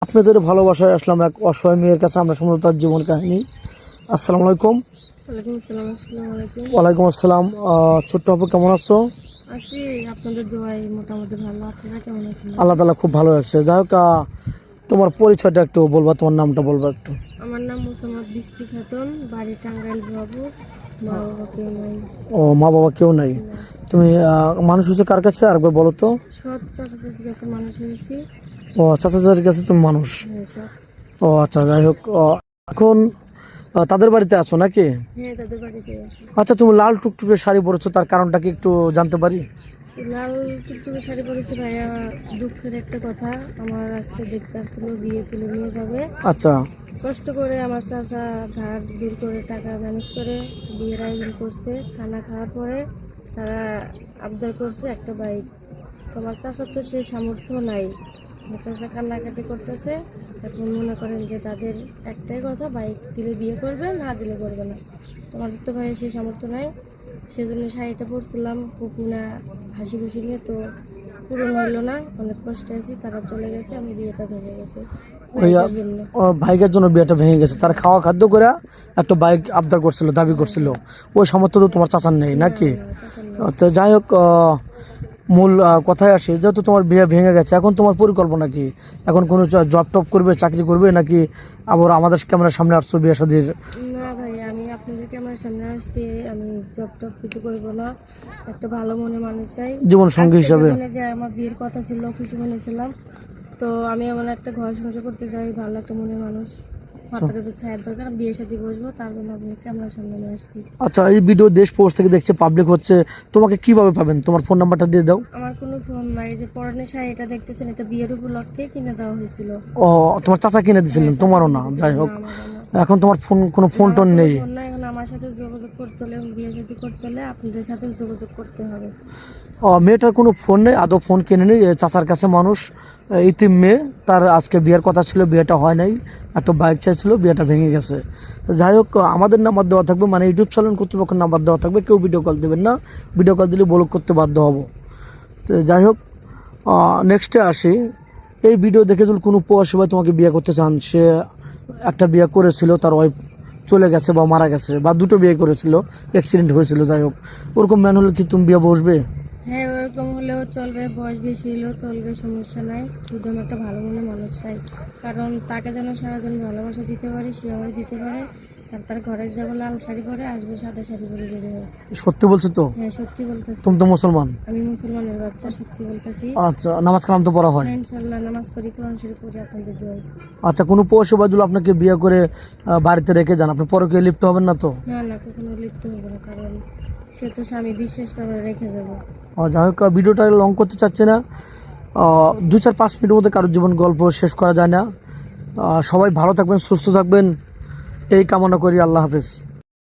আপনাদের ভালোবাসায় আসলাম এক অসহায় মেয়ের কাছে, আমরা শুনবো তার জীবন কাহিনী। আসসালামু আলাইকুম। ওয়ালাইকুম আসসালাম। আসসালামু আলাইকুম। ওয়ালাইকুম আসসালাম। ছোট্ট আপু, কেমন আছো? আছি, আপনাদের দোয়ায় মোটামুটি ভালো। আপনারা কেমন আছেন? আল্লাহ তাআলা খুব ভালো আছে। যাই হোক, তোমার পরিচয়টা একটু বলবা, তোমার নামটা বলবা একটু। আমার নাম মোসাম্মদ বৃষ্টি খাতুন, বাড়ি টাঙ্গাইল বাবু। মা বাবা কেউ নাই। ও, মা বাবা কেউ নাই। তুমি মানুষ হয়েছে কার কাছে আরেকবার বলো তো? সৎ চাচা চাচির কাছে মানুষ হয়েছি। ও, চাচা চাচির কাছে তুমি মানুষ। হ্যাঁ, সৎ। ও আচ্ছা, যাই হোক, এখন তাদের বাড়িতে আছো নাকি? হ্যাঁ, তাদের বাড়িতে আছি। আচ্ছা, তুমি লাল টুকটুকে শাড়ি পরেছো, তার কারণটা কি একটু জানতে পারি? লাল টুকটুকে শাড়ি পরেছি ভাইয়া, দুঃখের একটা কথা। আমার আজকে দেখতে আসছিল, বিয়ে তুলে নিয়ে যাবে। আচ্ছা। কষ্ট করে আমার চাচা ধার দূর করে টাকা ম্যানেজ করে বিয়ের আয়োজন করছে। খানা খাওয়ার পরে তারা আবদার করছে একটা বাইক। তোমার চাচার তো সেই সামর্থ্য নাই। আমার চাচা কান্নাকাটি করতেছে। এখন মনে করেন যে তাদের একটাই কথা, বাইক দিলে বিয়ে করবে, না দিলে করবে না। তোমাদের তো ভাই সেই সামর্থ্য নাই। সেজন্য শাড়িটা পরছিলাম খুব না হাসি খুশি নিয়ে, তো পূরণ হইলো না। অনেক কষ্টে আছি, তারা চলে গেছে, আমি বিয়েটা ভেঙে গেছে ওই বাইকের জন্য। ভাইকের জন্য বিয়েটা ভেঙে গেছে, তার খাওয়া খাদ্য করে একটা বাইক আবদার করছিল, দাবি করছিল। ওই সামর্থ্য তো তোমার চাচার নেই নাকি? না, চাচা নেই। তো যাই হোক, মূল কথায় আসি, যেহেতু তোমার বিয়ে ভেঙে গেছে, এখন তোমার পরিকল্পনা কি? এখন কোনো জব টপ করবে, চাকরি করবে, নাকি আবার আমাদের ক্যামেরার সামনে আসছো বিয়ে শাদীর? না ভাই, আমি আপনাদেরকে আমার সামনে আসতে আমি জব টপ কিছু করবো না। একটা ভালো মনে মানুষ চাই জীবন সঙ্গী আজকে, হিসাবে। যেখানে যে আমার বিয়ের কথা ছিল খুশি মনেছিলাম। তো আমি এমন একটা ঘর সংসার করতে চাই, ভালো একটা মনের মানুষ, মাথার উপর ছায়ার দরকার। আমি বিয়ের সাথে বসবো, তার জন্য আপনি ক্যামেরার সামনে নিয়ে আসছি। আচ্ছা, এই ভিডিও দেশ পোস্ট থেকে দেখছে, পাবলিক হচ্ছে, তোমাকে কিভাবে পাবেন? তোমার ফোন নাম্বারটা দিয়ে দাও। আমার কোনো ফোন নাই। যে পরনের শাড়িটা দেখতেছেন, এটা বিয়ের উপলক্ষে কিনে দেওয়া হয়েছিল। ও, তোমার চাচা কিনে দিয়েছিলেন, চাচা তোমারও কিনে না? দিয়েছিল, যাই না হোক, আমারও না। এখন তোমার কোনো ফোন আমার টোন কোনো নেই। ফোন নাই। এখন আমার সাথে যোগাযোগ করতে হলে, বিয়ে সাথে করতে হলে আপনাদের সাথে যোগাযোগ করতে হবে। মেয়েটার কোনো ফোন নেই, আদৌ ফোন কিনে নেই। চাচার কাছে মানুষ, ইতিম মেয়ে, তার আজকে বিয়ের কথা ছিল, বিয়েটা হয় নাই। একটা বাইক চাইছিল, বিয়েটা ভেঙে গেছে। তো যাই হোক, আমাদের নাম্বার দেওয়া থাকবে, মানে ইউটিউব চ্যানেল কর্তৃপক্ষের নাম্বার দেওয়া থাকবে। কেউ ভিডিও কল দেবেন না, ভিডিও কল দিলে ব্লক করতে বাধ্য হব। তো যাই হোক, নেক্সটে আসি। এই ভিডিও দেখে যদি কোনো প্রবাসী ভাই তোমাকে বিয়ে করতে চান, সে একটা বিয়ে করেছিল, তার ওয়াইফ চলে গেছে বা মারা গেছে, বা দুটো বিয়ে করেছিল, অ্যাক্সিডেন্ট হয়েছিল, যাই হোক, ওরকম ম্যান হলে কি তুমি বিয়ে বসবে? হ্যাঁ, ওরকম হলেও চলবে, বয়স বেশি হলেও চলবে, সমস্যা নাই। শুধু আমি একটা ভালো মনে মানুষ চাই। কারণ তাকে যেন সারাজন ভালোবাসা দিতে পারি, সে আমার দিতে পারে। আর তার ঘরে যাবো লাল শাড়ি পরে, আসবো সাদা শাড়ি পরে বেরিয়ে হবে। সত্যি বলছো তো? হ্যাঁ, সত্যি বলতেছি। তুমি তো মুসলমান। আমি মুসলমানের বাচ্চা, সত্যি বলতেছি। আচ্ছা, নামাজ কালাম তো পড়া হয়? হ্যাঁ, ইনশাল্লাহ নামাজ পড়ি, কোরআন শরীফ পড়ি, আপনাদের দোয়ায়। আচ্ছা, কোনো প্রবাসী ভাই যদি আপনাকে বিয়ে করে বাড়িতে রেখে যান, আপনি পরকীয়ায় লিপ্ত হবেন না তো? না না, কখনো লিপ্ত হবো না, কারণ সে তো স্বামী, বিশ্বাস করে রেখে যাবো। যাই হোক, ভিডিওটা লং করতে চাচ্ছি না। 2-4-5 মিনিটের মধ্যে কারোর জীবন গল্প শেষ করা যায় না। সবাই ভালো থাকবেন, সুস্থ থাকবেন, এই কামনা করি। আল্লাহ হাফেজ।